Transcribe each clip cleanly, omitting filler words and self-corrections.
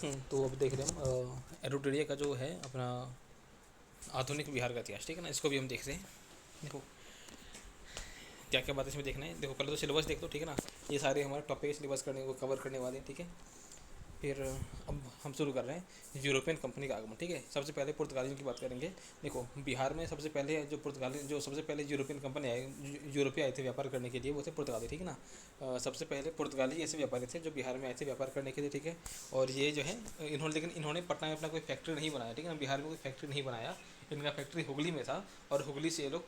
तो अब देख रहे हैं हम एरोटेरिया का जो है अपना आधुनिक बिहार का इतिहास, ठीक है ना, इसको भी हम देख रहे हैं। देखो क्या क्या बात इसमें देखना है। देखो पहले तो सिलेबस देख दो, ठीक है ना, ये सारे हमारे टॉपिक सिलेबस करने को कवर करने वाले हैं, ठीक है। फिर अब हम शुरू कर रहे हैं यूरोपियन कंपनी का आगमन, ठीक है। सबसे पहले पुर्तगालियों की बात करेंगे। देखो बिहार में सबसे पहले जो पुर्तगाली जो सबसे पहले यूरोपियन कंपनी आए, यूरोपीय आए थे व्यापार करने के लिए, वो थे पुर्तगाली, ठीक है ना। सबसे पहले पुर्तगाली ऐसे व्यापारी थे जो बिहार में आए थे व्यापार करने के लिए, ठीक है। और ये जो है इन्होंने पटना में अपना कोई फैक्ट्री नहीं बनाया, ठीक है ना, बिहार में कोई फैक्ट्री नहीं बनाया। इनका फैक्ट्री हुगली में था, और हुगली से ये लोग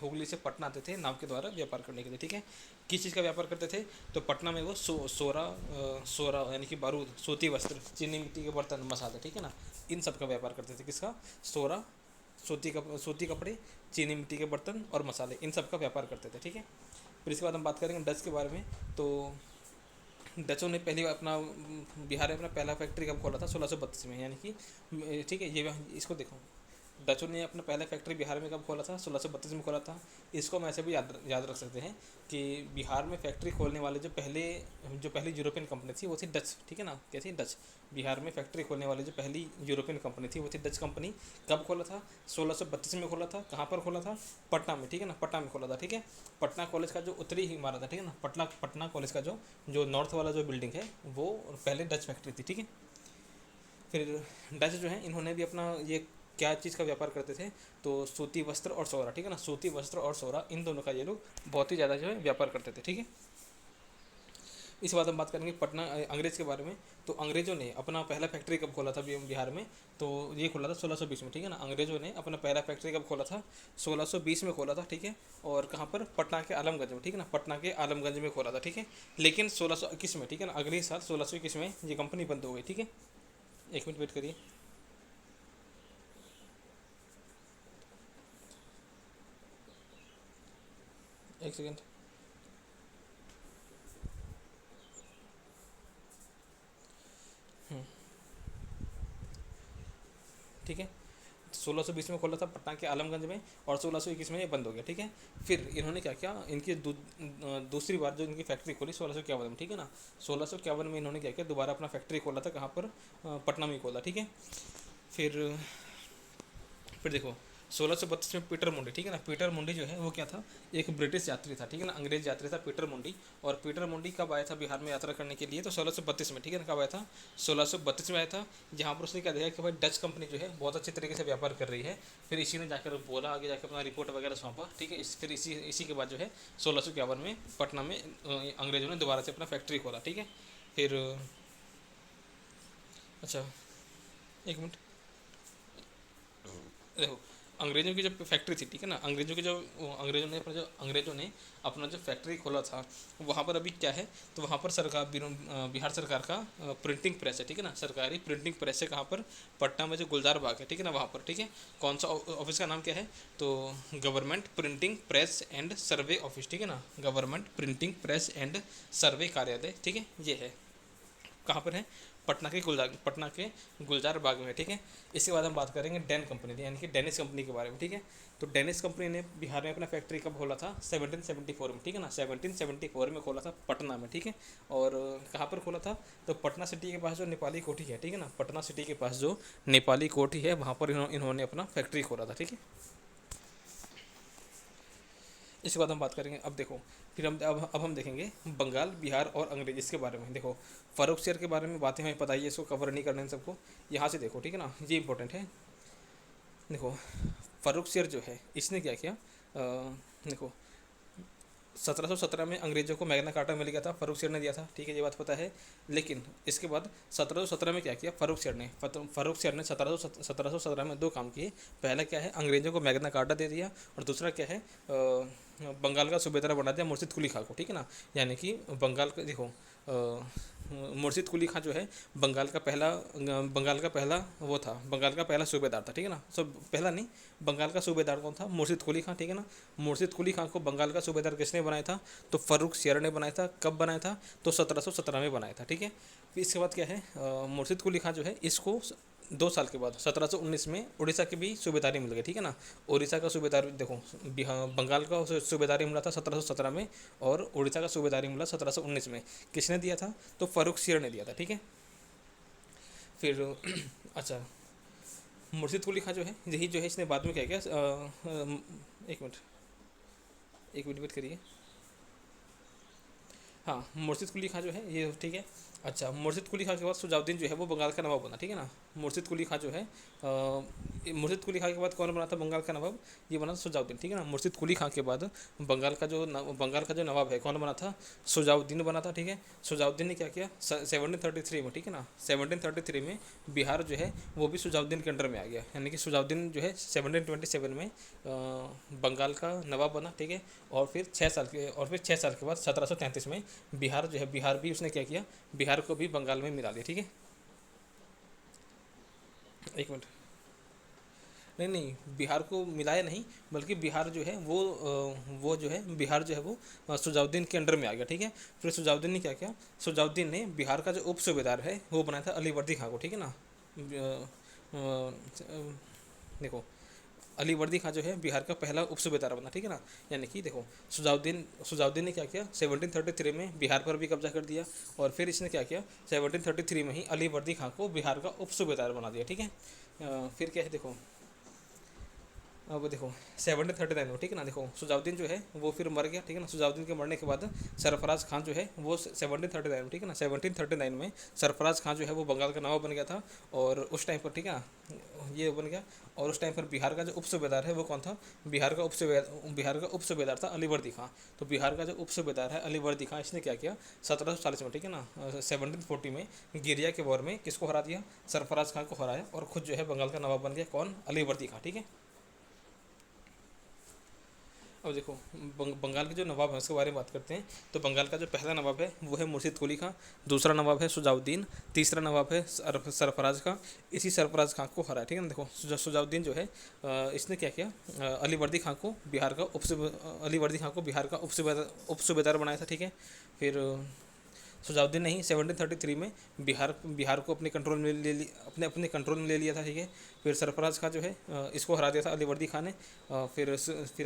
हुगली से पटना आते थे नाव के द्वारा व्यापार करने के लिए, ठीक है। किस चीज़ का व्यापार करते थे? तो पटना में वो सोरा यानी कि बारूद, सूती वस्त्र, चीनी मिट्टी के बर्तन, मसाले, ठीक है ना, इन सब का व्यापार करते थे। किसका? सोरा, सूती कपड़े, चीनी मिट्टी के बर्तन और मसाले, इन सब का व्यापार करते थे, ठीक है। फिर इसके बाद हम बात करेंगे डच के बारे में। तो डचों ने पहली अपना बिहार में अपना पहला फैक्ट्री कब खोला था? 1632 में, यानी कि ठीक है, ये इसको देखो, डचों ने अपना पहला फैक्ट्री बिहार में कब खोला था? 1632 में खोला था। इसको हम ऐसे भी याद रख सकते हैं कि बिहार में फैक्ट्री खोलने वाले जो पहली यूरोपियन कंपनी थी वो थी डच, ठीक है ना, कैसी? डच। बिहार में फैक्ट्री खोलने वाली जो पहली यूरोपियन कंपनी थी वो थी डच कंपनी। कब खोला था? 1632 में खोला था। कहाँ पर खोला था? पटना में, ठीक है ना, पटना में खोला था, ठीक है। पटना कॉलेज का जो उत्तरी इमारत है, ठीक है ना, पटना कॉलेज का जो नॉर्थ वाला जो बिल्डिंग है वो पहले डच फैक्ट्री थी, ठीक है। फिर डच जो है इन्होंने भी अपना ये क्या चीज़ का व्यापार करते थे? तो सूती वस्त्र और सोरा, ठीक है ना, सूती वस्त्र और सोरा, इन दोनों का ये लोग बहुत ही ज़्यादा जो है व्यापार करते थे, ठीक है। इस बात हम बात करेंगे पटना अंग्रेज़ के बारे में। तो अंग्रेज़ों ने अपना पहला फैक्ट्री कब खोला था बिहार में? तो ये खोला था 1620 में, ठीक है ना। अंग्रेज़ों ने अपना पहला फैक्ट्री कब खोला था? 1620 में खोला था, ठीक है। और कहाँ पर? पटना के आलमगंज में, ठीक है ना, पटना के आलमगंज में खोला था, ठीक है। लेकिन 1621 में, ठीक है ना, अगले साल 1621 में ये कंपनी बंद हो गई, ठीक है। एक मिनट वेट करिए। एक सेकेंड। ठीक है, 1620 में खोला था पटना के आलमगंज में, और 1621 में ये बंद हो गया, ठीक है। फिर इन्होंने क्या किया, इनकी दूसरी बार जो इनकी फैक्ट्री खोली 1651 में, ठीक है ना। 1651 में इन्होंने क्या किया, दोबारा अपना फैक्ट्री खोला था। कहाँ पर? पटना में खोला, ठीक है। फिर फिर देखो 1632 में पीटर मुंडी, ठीक है ना, पीटर मुंडी जो है वो क्या था? एक ब्रिटिश यात्री था, ठीक है ना, अंग्रेज यात्री था पीटर मुंडी। और पीटर मुंडी कब आया था बिहार में यात्रा करने के लिए? तो 1632 में, ठीक है ना, कब आया था? 1632 में आया था। जहाँ पर उसने क्या देखा कि भाई डच कंपनी जो है बहुत अच्छे तरीके से व्यापार कर रही है। फिर इसी ने जाकर बोला, आगे जाकर अपना रिपोर्ट वगैरह सौंपा, ठीक है। फिर इसी के बाद जो है 1651 में पटना में अंग्रेजों ने दोबारा से अपना फैक्ट्री खोला, ठीक है। फिर अच्छा, एक मिनट। देखो अंग्रेज़ों की जब फैक्ट्री थी, ठीक है ना, अंग्रेज़ों ने अपना जो फैक्ट्री खोला था, वहाँ पर अभी क्या है? तो वहाँ पर बिहार सरकार का प्रिंटिंग प्रेस है, ठीक है ना, सरकारी प्रिंटिंग प्रेस है। कहाँ पर? पटना में जो गुलजार बाग है, ठीक है ना, वहाँ पर, ठीक है। कौन सा ऑफिस का नाम क्या है? तो government printing press and survey office, ठीक है ना, गवर्नमेंट प्रिंटिंग प्रेस एंड सर्वे कार्यालय, ठीक है, ये है। कहाँ पर है? पटना के गुलजार बाग में, ठीक है। इसके बाद हम बात करेंगे डैन कंपनी, यानी कि डेनिस कंपनी के बारे में, ठीक है। तो डेनिस कंपनी ने बिहार में अपना फैक्ट्री कब खोला था? 1774 में, ठीक है ना, 1774 में खोला था पटना में, ठीक है। और कहाँ पर खोला था? तो पटना सिटी के पास जो नेपाली कोठी है, ठीक है ना, पटना सिटी के पास जो नेपाली कोठी है वहाँ पर इन्होंने अपना फैक्ट्री खोला था, ठीक है। इसके बाद हम बात करेंगे, अब देखो, फिर अब हम देखेंगे बंगाल, बिहार और अंग्रेज, इसके बारे में। देखो फ़र्रुखसियर के बारे में बातें हमें पता ही है, इसको कवर नहीं करना इन सबको। यहाँ से देखो, ठीक है ना, ये इंपॉर्टेंट है। देखो फ़र्रुखसियर जो है इसने क्या किया, देखो 1717 में अंग्रेज़ों को मैग्ना कार्टा मिल गया था, फ़र्रुखसियर ने दिया था, ठीक है, ये बात पता है। लेकिन इसके बाद 1717 में क्या किया फ़र्रुखसियर ने 1717 में दो काम किए। पहला क्या है, अंग्रेज़ों को मैग्ना कार्टा दे दिया, और दूसरा क्या है, बंगाल का सूबेदार बना दिया मुर्शिद कुली खां को, ठीक है ना। यानी कि बंगाल का देखो, मुर्शिद कुली खां जो है बंगाल का पहला वो था, बंगाल का पहला सूबेदार था, ठीक है ना। पहला नहीं, बंगाल का सूबेदार कौन था? मुर्शिद कुली खां, ठीक है ना। मुर्शिद कुली खां को बंगाल का सूबेदार किसने बनाया था? तो फ़र्रुखसियर ने बनाया था। कब बनाया था? तो 1717 में बनाया था, ठीक है। फिर इसके बाद क्या है, मुर्शिद कुली खां जो है इसको 2 साल के बाद 1719 में उड़ीसा की भी सूबेदारी मिल गई, ठीक है ना। उड़ीसा का सूबेदार देखो, बिहार बंगाल का सूबेदारी मिला था 1717 में, और उड़ीसा का सूबेदारी मिला 1719 में। किसने दिया था? तो फ़र्रुखसियर ने दिया था, ठीक है। फिर अच्छा, मुर्शिद कुली खां जो है, यही जो है इसने बाद में क्या किया, एक मिनट, एक मिनट वेट करिए। हाँ, मुर्शिद कुली खां जो है ये ठीक है। अच्छा, मुर्शिद कुली खां के बाद सुजाउद्दीन जो है वो बंगाल का नवाब बना, ठीक है ना। मुर्शिद कुली खां जो है मुर्शिद कुली खां के बाद कौन बना था बंगाल का नवाब, ये बना था सुजाउद्दीन, ठीक है ना। मुर्शिद कुली खां के बाद बंगाल का जो नवाब है कौन बना था, सुजाउद्दीन बना था, ठीक है। सुजाउद्दीन ने क्या किया 1733 में, ठीक है ना, 1733 में बिहार जो है वो भी सुजाउद्दीन के अंडर में आ गया, यानी कि सुजाउद्दीन जो है 1727 में बंगाल का नवाब बना, ठीक है। और फिर 6 साल के बाद 1733 में बिहार जो है, बिहार भी उसने क्या किया, बिहार को भी बंगाल में मिला दिया, ठीक है। एक मिनट, नहीं नहीं, बिहार को मिलाया नहीं, बल्कि बिहार जो है वो जो है बिहार जो है वो सुजाउद्दीन के अंडर में आ गया, ठीक है। फिर सुजाउद्दीन ने क्या किया, सुजाउद्दीन ने बिहार का जो उप सूबेदार है वो बनाया था अलीवर्दी खां को, ठीक है ना। देखो, अलीवर्दी खां जो है बिहार का पहला उप सूबेदार बना, ठीक है ना। यानी कि देखो, सुजाउद्दीन ने क्या किया 1733 में बिहार पर भी कब्जा कर दिया, और फिर इसने क्या किया 1733 में ही अलीवर्दी खां को बिहार का उप सूबेदार बना दिया, ठीक है। फिर क्या है देखो, अब देखो 1739 में, ठीक है ना। देखो, सुजाउद्दीन जो है वो फिर मर गया, ठीक है ना। सुजाउद्दीन के मरने के बाद सरफराज खान जो है वो 1739 में, ठीक है ना, 1739 में सरफराज खान जो है वो बंगाल का नवाब बन गया था, और उस टाइम पर, ठीक है ना, ये बन गया। और उस टाइम पर बिहार का जो उप सूबेदार है वो कौन था, बिहार का उप सूबेदार था अलीवर्दी खां। तो बिहार का जो उप सूबेदार है अलीवर्दी खां, इसने क्या किया 1740 में, ठीक है ना, 1740 में गिरिया के वॉर में किसको हरा दिया, सरफराज खान को हराया, और खुद जो है बंगाल का नवाब बन गया, कौन, अलीवर्दी खां, ठीक है। अब देखो, बंगाल के जो नवाब हैं उसके बारे में बात करते हैं। तो बंगाल का जो पहला नवाब है वो है मुर्शिद कुली खां, दूसरा नवाब है सुजाउद्दीन, तीसरा नवाब है सरफराज खां। इसी सरफराज खां को हराया, ठीक है ना। देखो, सुजाउद्दीन जो है इसने क्या किया, अलीवर्दी खां को बिहार का अलीवर्दी खां को बिहार का उप सूबेदार बनाया था, ठीक है। फिर सुजाउद्दीन ने ही 1733 में बिहार को अपने कंट्रोल में ले ली अपने कंट्रोल में ले लिया था, ठीक है। फिर सरफराज खां जो है इसको हरा दिया था अलीवर्दी खां ने। फिर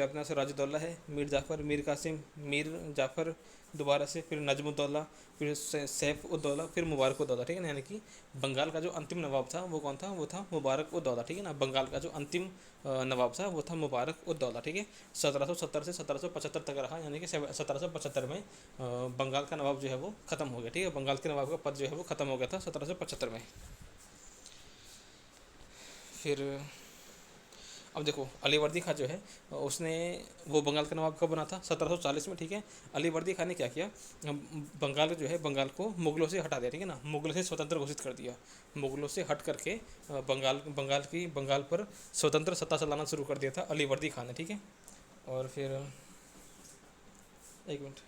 अपना सिराजुद्दौला है, मीर जाफ़र, मीर कासिम, मीर जाफ़र दोबारा से, फिर नजमुद्दौला, फिर सैफ-उद-दौला, फिर मुबारक-उद-दौला, ठीक है ना। यानी कि बंगाल का जो अंतिम नवाब था वो कौन था, वो था मुबारक-उद-दौला, ठीक है ना। बंगाल का जो अंतिम नवाब था वो था मुबारक-उद-दौला, ठीक है। 1770 से 1775 तक रहा, यानी कि 1775 में बंगाल का नवाब जो है वो ख़त्म हो गया, ठीक है। बंगाल के नवाब का पद जो है वो ख़त्म हो गया था 1775 में। फिर अब देखो, अलीवर्दी खां जो है उसने वो बंगाल का नवाब कब बना था 1740 में, ठीक है। अलीवर्दी खां ने क्या किया, बंगाल जो है बंगाल को मुग़लों से हटा दिया, ठीक है ना, मुग़लों से स्वतंत्र घोषित कर दिया। मुग़लों से हट करके बंगाल पर स्वतंत्र सत्ता चलाना शुरू कर दिया था अलीवर्दी खां ने, ठीक है। और फिर एक मिनट,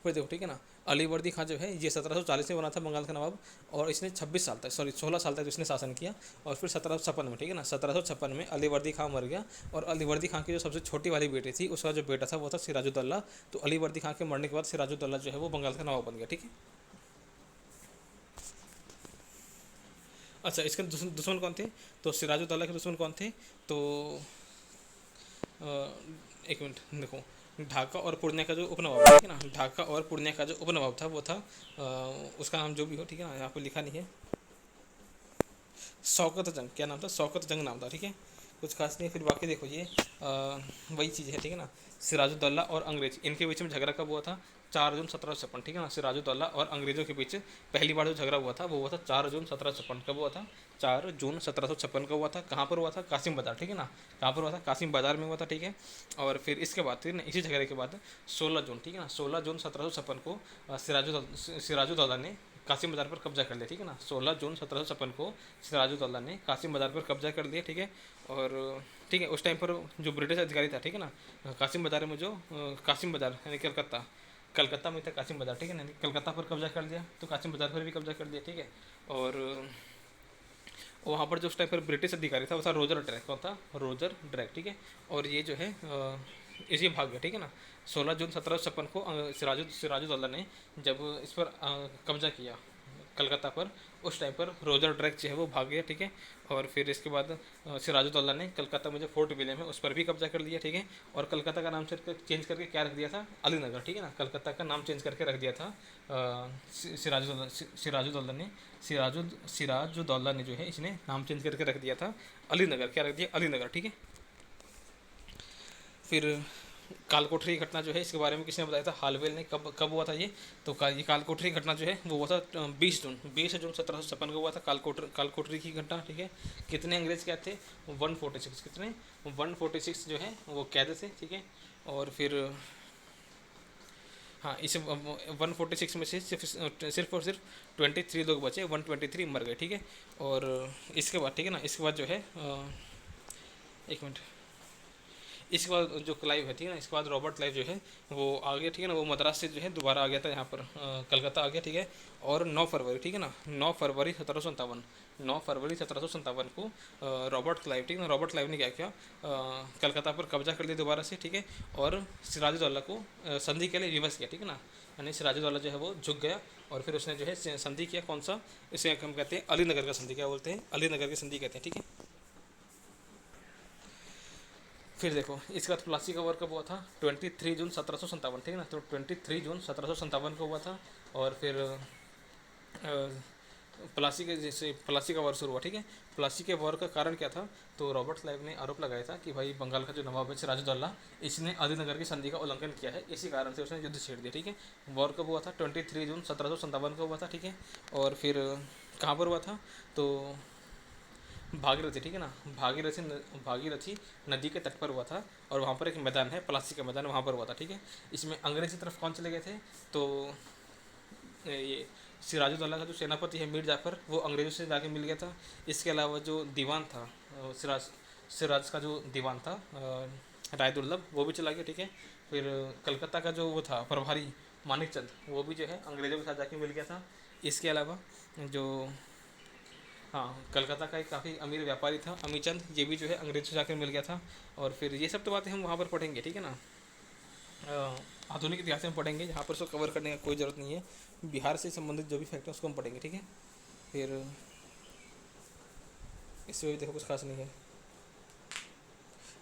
फिर देखो, ठीक है ना, अलीवर्दी खां जो है ये 1740 में बना था बंगाल का नवाब, और इसने 16 साल तक इसने शासन किया। और फिर 1756 में, ठीक है ना, 1756 में अलीवर्दी खां मर गया, और अलीवर्दी खां की जो सबसे छोटी वाली बेटी थी उसका जो बेटा था वो था सिराजुद्दौला। तो अलीवर्दी खां के मरने के बाद सिराजुद्दौला जो है वो बंगाल का नवाब बन गया, ठीक है। अच्छा, इसके दुश्मन कौन थे, तो सिराजुद्दौला के दुश्मन कौन थे, तो एक मिनट देखो, ढाका और पूर्णिया का जो उपनवाब था, ठीक है ना, ढाका और पूर्णिया का जो उपनवाब था वो था उसका नाम जो भी हो, ठीक है ना, यहाँ पे लिखा नहीं है, शौकत जंग, क्या नाम था, शौकत जंग नाम था, ठीक है। कुछ खास नहीं। फिर बाकी देखो, ये वही चीज़ है, ठीक है ना। सिराजुद्दौला और अंग्रेज, इनके बीच में झगड़ा कब हुआ था, 4 जून 1756, ठीक है ना। सिराजुद्दौला और अंग्रेज़ों के बीच पहली बार जो झगड़ा हुआ था वो हुआ था 4 जून 1756। कब हुआ था, 4 जून 1756 का हुआ था। कहाँ पर हुआ था, कासिम बाज़ार, ठीक है ना, कहाँ पर हुआ था, कासिम बाज़ार में हुआ था, ठीक है। और फिर इसके बाद, ठीक है ना, इसी झगड़े के बाद 16 जून, ठीक है ना, 16 जून 1756 को सिराजुद्दौला ने कासिम बाज़ार पर कब्जा कर लिया, ठीक है ना। 16 जून 1756 को सिराजुद्दौला ने कासिम बाज़ार पर कब्जा कर लिया, ठीक है। और ठीक है, उस टाइम पर जो ब्रिटिश अधिकारी था, ठीक है ना, कासिम बाज़ार में जो कासिम बाज़ार यानी कलकत्ता में था कासिम बाज़ार, ठीक है ना, कलकत्ता पर कब्जा कर लिया, तो कासिम बाज़ार पर भी कब्जा कर लिया, ठीक है। और वहाँ पर जो उस टाइम पर ब्रिटिश अधिकारी था वो था रोजर ड्रैक, कौन था, रोजर ड्रैक, ठीक है। और ये जो है इसी भाग गया, ठीक है ना। 16 जून 1756 को सिराजुद्दौला ने जब इस पर कब्जा किया, कलकत्ता पर। उस टाइम पर रोजर ड्रैक जो है वो भाग गया, ठीक है। और फिर इसके बाद सिराजुद्दौला ने कलकत्ता में जो फोर्ट विलियम है उस पर भी कब्जा कर लिया, ठीक है। और कलकत्ता का नाम चेंज करके क्या रख दिया था, अलीनगर, ठीक है ना। कलकत्ता का नाम चेंज करके रख दिया था सिराजुद्दौला ने, सिराजुद्दौला ने जो है इसने नाम चेंज करके रख दिया था अलीनगर। क्या रख दिया, अलीनगर, ठीक है। फिर कालकोठरी घटना जो है इसके बारे में किसने बताया था, हालवेल ने। कब कब हुआ था ये, तो ये कालकोठरी घटना जो है वो हुआ था 20 जून 1756 को हुआ था कालकोठरी की घटना, ठीक है। कितने अंग्रेज कैद थे, 146, कितने 146 जो है वो कैद थे, ठीक है। और फिर हाँ, इस 146 में से सिर्फ और सिर्फ 23 लोग बचे, 123 मर गए, ठीक है। और इसके बाद, ठीक है ना, इसके बाद जो है एक मिनट, इसके बाद जो क्लाइव है, ठीक है ना, इसके बाद रॉबर्ट क्लाइव जो है वो आ गया, ठीक है ना। वो मद्रास से जो है दोबारा आ गया था यहाँ पर कलकत्ता आ गया, ठीक है। और 9 फरवरी, ठीक है ना, 9 फरवरी 1757, 9 फरवरी 1757 को रॉबर्ट क्लाइव, ठीक है ना, रॉबर्ट क्लाइव ने क्या किया, कलकत्ता पर कब्जा कर लिया दोबारा से, ठीक है। और सिराजुद्दौला को संधि के लिए रिवर्स किया, ठीक है ना। यानी सिराजुद्दौला जो है वो झुक गया और फिर उसने जो है संधि किया, कौन सा, इसे हम कहते हैं अलीनगर का संधि, क्या बोलते हैं, अलीनगर की संधि कहते हैं, ठीक है। फिर देखो इसके बाद प्लासी का वॉर कब हुआ था, 23 जून 1757, ठीक है ना। तो 23 जून 1757 को हुआ था। और फिर प्लासी के जैसे प्लासी का वॉर शुरू हुआ, ठीक है। प्लासी के वॉर का कारण क्या था, तो रॉबर्ट क्लाइव ने आरोप लगाया था कि भाई बंगाल का जो नवाब है सिराजुद्दौला, इसने अलीनगर की संधि का उल्लंघन किया है, इसी कारण से उसने युद्ध छेड़ दिया, ठीक है। वॉर कब हुआ था, 23 जून 1757 को हुआ था, ठीक है। और फिर कहाँ पर हुआ था, तो भागीरथी, ठीक है ना, भागीरथी नदी के तट पर हुआ था। और वहाँ पर एक मैदान है, प्लासी का मैदान, वहाँ पर हुआ था, ठीक है। इसमें अंग्रेज की तरफ कौन चले गए थे, तो ये सिराजुद्दौला का जो सेनापति है मीर जाफ़र, वो अंग्रेज़ों से जाके मिल गया था। इसके अलावा जो दीवान था सिराज का जो दीवान था राय दुर्लभ, वो भी चला गया, ठीक है। फिर कलकत्ता का जो वो था प्रभारी मानिक चंद, वो भी जो है अंग्रेज़ों के साथ जाके मिल गया था। इसके अलावा जो हाँ, कलकत्ता का एक काफ़ी अमीर व्यापारी था अमीचंद, ये भी जो है अंग्रेज़ों से जाकर मिल गया था। और फिर ये सब तो बातें हम वहाँ पर पढ़ेंगे, ठीक है ना। आधुनिक इतिहास में पढ़ेंगे, यहाँ पर उसको कवर करने का कोई ज़रूरत नहीं है। बिहार से संबंधित जो भी फैक्ट है उसको हम पढ़ेंगे, ठीक है। फिर इससे भी देखो कुछ खास नहीं है।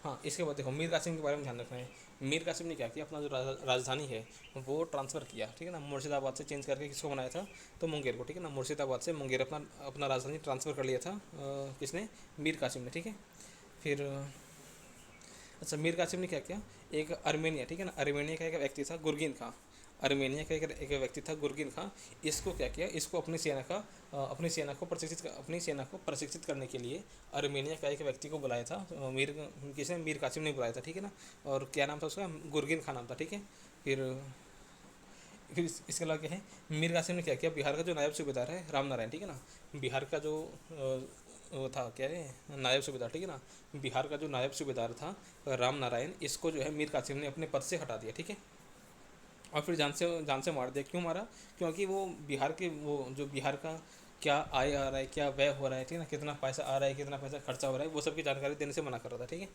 हाँ, इसके बाद देखो मीर कासिम के बारे में ध्यान रखना है। मीर कासिम ने क्या किया, अपना जो राजधानी है वो ट्रांसफ़र किया, ठीक है ना। मुर्शिदाबाद से चेंज करके किसको बनाया था, तो मुंगेर को, ठीक है ना। मुर्शिदाबाद से मुंगेर अपना अपना राजधानी ट्रांसफ़र कर लिया था किसने, मीर कासिम ने, ठीक है। फिर अच्छा, मीर कासिम ने क्या किया, एक अर्मेनिया, ठीक है ना, अर्मेनिया का एक व्यक्ति था गुरगिन खां, अर्मेनिया का एक व्यक्ति था गुरगिन खां। इसको क्या किया, इसको अपनी सेना को प्रशिक्षित करने के लिए अर्मेनिया का एक व्यक्ति को बुलाया था किसने, मीर कासिम ने बुलाया था, ठीक है ना। और क्या नाम था उसका, गुरगिन खां नाम था, ठीक है। फिर इसके अलावा क्या है, मीर कासिम ने क्या किया, बिहार का जो नायब सूबेदार है राम नारायण, ठीक है ना, बिहार का जो वो था क्या है, नायब सूबेदार, ठीक है ना, बिहार का जो नायब सूबेदार था राम नारायण, इसको जो है मीर कासिम ने अपने पद से हटा दिया, ठीक है। और फिर जान से मार दिया। क्यों मारा, क्योंकि वो बिहार के वो जो बिहार का क्या आय आ रहा है, क्या व्यय हो रहा है, ठीक है ना, कितना पैसा आ रहा है, कितना पैसा खर्चा हो रहा है, वो सब की जानकारी देने से मना कर रहा था, ठीक है।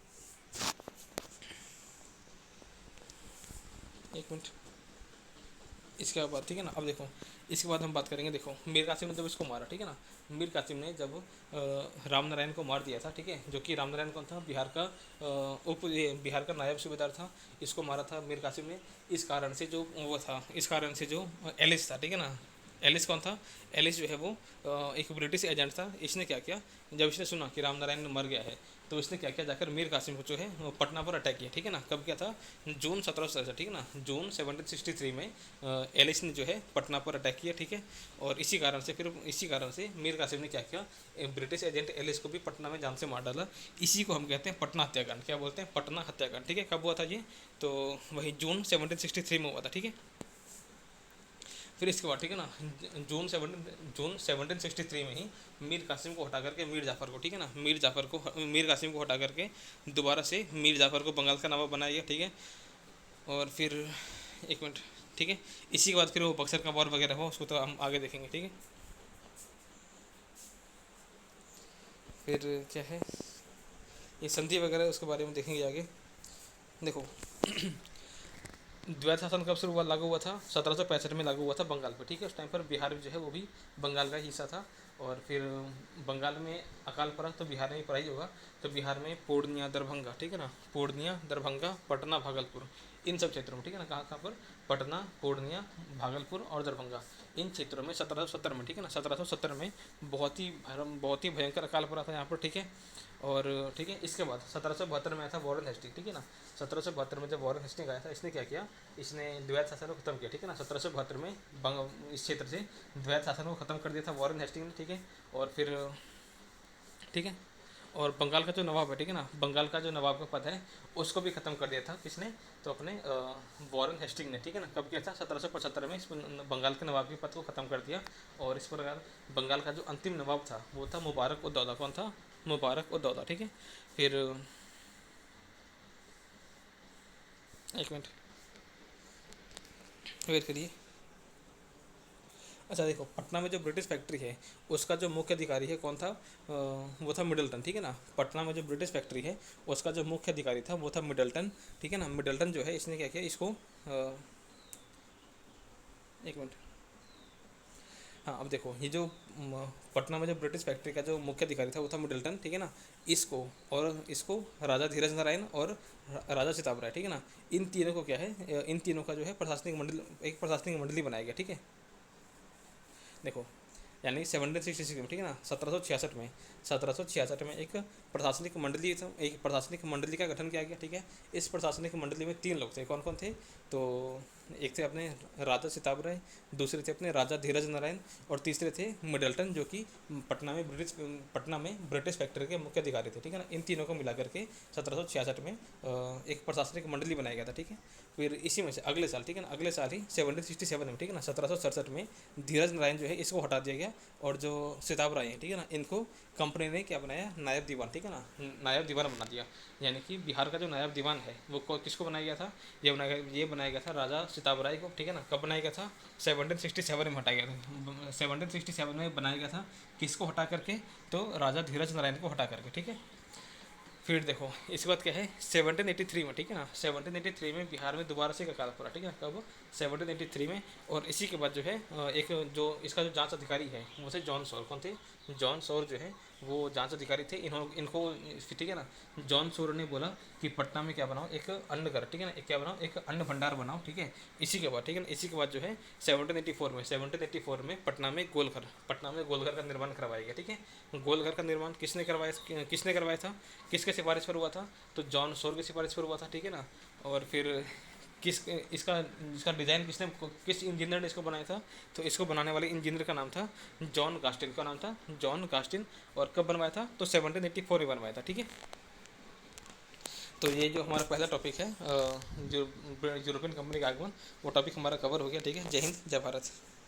एक मिनट, इसके बाद ठीक है ना, अब देखो इसके बाद हम बात करेंगे। देखो मीर कासिम ने जब इसको मारा, ठीक है ना, मीर कासिम ने जब राम नारायण को मार दिया था, ठीक है, जो कि राम नारायण कौन था, बिहार का नायब सूबेदार था, इसको मारा था मीर कासिम ने। इस कारण से जो वो था, इस कारण से जो एलिस था, ठीक है ना, एलिस कौन था, एलिस जो है वो एक ब्रिटिश एजेंट था। इसने क्या किया, जब इसने सुना कि राम नारायण मर गया है, तो इसने क्या किया, जाकर मीर कासिम को जो है वो पटना पर अटैक किया, ठीक है ना। कब किया था, जून 1767, ठीक है ना, जून 1763 में एलिस ने जो है पटना पर अटैक किया, ठीक है। और इसी कारण से मीर कासिम ने क्या किया, ब्रिटिश एजेंट एलिस को भी पटना में जान से मार डाला। इसी को हम कहते हैं पटना हत्याकांड, क्या बोलते हैं, पटना हत्याकांड, ठीक है। कब हुआ था ये, तो वही जून 1763 में हुआ था, ठीक है। फिर इसके बाद, ठीक है ना, जून 1763 में ही मीर कासिम को हटा करके मीर जाफ़र को, ठीक है ना, मीर कासिम को हटा करके दोबारा से मीर जाफ़र को बंगाल का नवाब बनाया गया, ठीक है। और फिर एक मिनट, ठीक है, इसी के बाद फिर वो बक्सर का वॉर वगैरह हो, उसको तो हम आगे देखेंगे, ठीक है। फिर क्या है, ये संधि वगैरह उसके बारे में देखेंगे आगे। देखो द्वैत शासन कब शुरू हुआ, लागू हुआ था 1765 में लागू हुआ था बंगाल पर, ठीक है। उस टाइम पर बिहार जो है वो भी बंगाल का हिस्सा था। और फिर बंगाल में अकाल पड़ा तो बिहार में पड़ा ही होगा। तो बिहार में पूर्णिया, दरभंगा, ठीक है ना, पूर्णिया, दरभंगा, पटना, भागलपुर, इन सब क्षेत्रों में, ठीक है ना, कहाँ कहाँ पर, पटना, पूर्णिया, भागलपुर और दरभंगा, इन क्षेत्रों में 1770 में, ठीक है ना, 1770 में बहुत ही भयंकर अकाल पड़ा था यहाँ पर, ठीक है। और ठीक है, इसके बाद 1772 में आया था वॉरेन हेस्टिंग, ठीक है ना। 1772 में जब वॉरेन हेस्टिंग आया था, इसने क्या किया, इसने द्वैत शासन को खत्म किया, ठीक है ना। 1772 में इस क्षेत्र से द्वैत शासन को खत्म कर दिया था वॉरेन हेस्टिंग ने, ठीक है। और फिर ठीक है, और बंगाल का जो नवाब है, ठीक है ना, बंगाल का जो नवाब का पद है उसको भी खत्म कर दिया था किसने, तो अपने वॉरेन हेस्टिंग ने, ठीक है ना। कब किया था, 1775 में इस बंगाल के नवाब के पद को खत्म कर दिया। और इस प्रकार बंगाल का जो अंतिम नवाब था वो था मुबारक उद दौला। कौन था, मुबारक उद दौला, ठीक है। फिर एक मिनट वेट करिए। अच्छा देखो, पटना में जो ब्रिटिश फैक्ट्री है उसका जो मुख्य अधिकारी है कौन था, वो था मिडल्टन, ठीक है ना। पटना में जो ब्रिटिश फैक्ट्री है उसका जो मुख्य अधिकारी था वो था मिडल्टन, ठीक है ना। मिडल्टन जो है इसने क्या किया, इसको एक मिनट, हाँ अब देखो, ये जो पटना में जो ब्रिटिश फैक्ट्री का जो मुख्य अधिकारी था वो था मिडल्टन, ठीक है ना। इसको राजा धीरज नारायण और राजा सिताब राय, ठीक है ना, इन तीनों को क्या है, इन तीनों का जो है प्रशासनिक मंडल, एक प्रशासनिक मंडली बनाया गया, ठीक है। देखो, यानी 1766 में, ठीक है ना, 1766 में एक प्रशासनिक मंडली का गठन किया गया, ठीक है। इस प्रशासनिक मंडली में 3 लोग थे, कौन कौन थे, तो एक थे अपने राजा सिताब राय, दूसरे थे अपने राजा धीरज नारायण और तीसरे थे मिडल्टन, जो कि पटना में ब्रिटिश फैक्ट्री के मुख्य अधिकारी थे, ठीक है ना। इन तीनों को मिला करके 1766 में एक प्रशासनिक मंडली बनाया गया था, ठीक है। फिर इसी में से अगले साल, ठीक है ना, अगले साल ही 1767 में, ठीक है ना, 1767 में धीरज नारायण जो है इसको हटा दिया गया। और जो सिताब राय है, ठीक है ना, इनको कंपनी ने क्या बनाया, नायब दीवान, ठीक है ना, नायब दीवान बना दिया। यानी कि बिहार का जो नायब दीवान है वो किसको बनाया गया था, ये बनाया गया था राजा सिताब राय को, ठीक है ना। कब बनाया गया था, 1767 में हटाया गया था, 1767 में बनाया गया था। किसको हटा करके, तो राजा धीरज नारायण को हटा करके, ठीक है। फिर देखो इसके बाद क्या है, 1783 में, ठीक है ना, 1783 में बिहार में दोबारा से एक अकाल पड़ा, ठीक है ना, कब, 1783 में। और इसी के बाद जो है एक जो इसका जो जांच अधिकारी है वो थे जॉन सॉर। कौन थे, जॉन सॉर जो है वो जांच अधिकारी थे। इनको ठीक है ना, जॉन सॉर ने बोला कि पटना में क्या बनाओ, एक अन्न घर, ठीक है ना, एक क्या बनाओ, एक अन्न भंडार बनाओ, ठीक है। इसी के बाद, ठीक है ना, इसी के बाद जो है 1784 में पटना में गोलघर का निर्माण करवाया गया, ठीक है। गोलघर का निर्माण किसने करवाया था, किसके सिफारिश पर हुआ था, तो जॉन सॉर की सिफारिश पर हुआ था, ठीक है ना। और फिर इसका डिज़ाइन किस इंजीनियर ने इसको बनाया था, तो इसको बनाने वाले इंजीनियर का नाम था जॉन गास्टिन। का नाम था जॉन गास्टिन। और कब बनवाया था, तो 1784 में बनवाया था, ठीक है। तो ये जो हमारा पहला टॉपिक है जो यूरोपियन कंपनी का आगमन, वो टॉपिक हमारा कवर हो गया, ठीक है। जय हिंद, जय भारत।